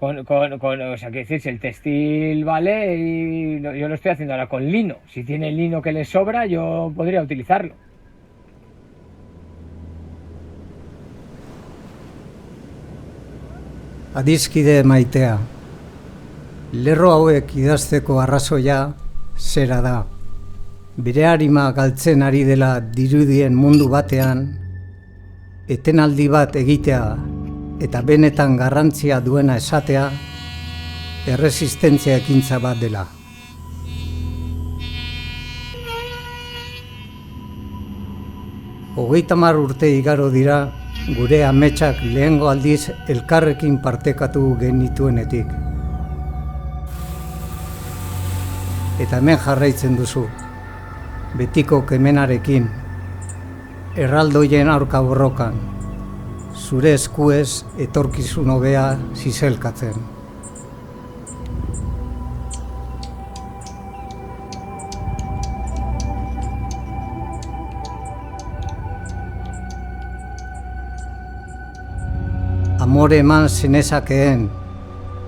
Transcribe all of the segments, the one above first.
O sea, que decir, si el textil vale, yo lo estoy haciendo ahora con lino. Si tiene lino que le sobra, yo podría utilizarlo. Adiskide maitea. Lerro hauek idazteko arrazoia zera da. Bere arima galtzen ari dela dirudien mundu batean, etenaldi bat egitea eta benetan garrantzia duena esatea, erresistentzia ekintza bat dela. Hogeita hamar urte igaro dira gure ametsak lehengo aldiz elkarrekin partekatu genituenetik. Eta hemen jarraitzen duzu, betiko kemenarekin, erraldoien aurka borrokan, zure eskuez etorkizun hobea zizelkatzen. Amore eman zenezakeen,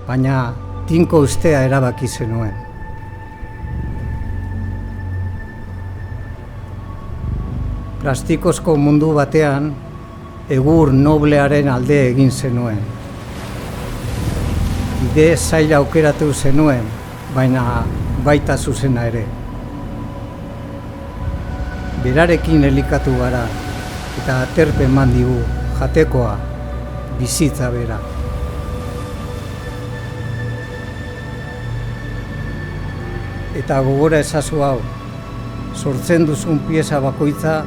baina tinko ustea erabaki zenuen. Plastikozko mundu batean, egur noblearen alde egin zenuen. Bide zaila aukeratu zenuen, baina baita zuzena ere. Berarekin elikatu gara, eta aterpe eman digu, jatekoa, bizitza bera. Eta gogora ezazu hau, sortzen duzun pieza bakoitza,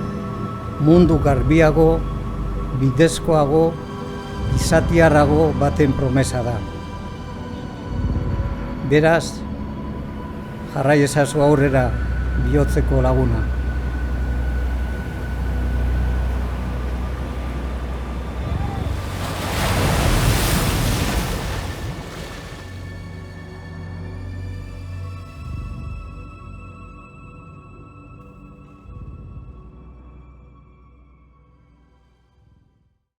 mundu garbiago, bidezkoago, izatiarrago baten promesa da. Beraz, jarrai ezazu aurrera bihotzeko laguna.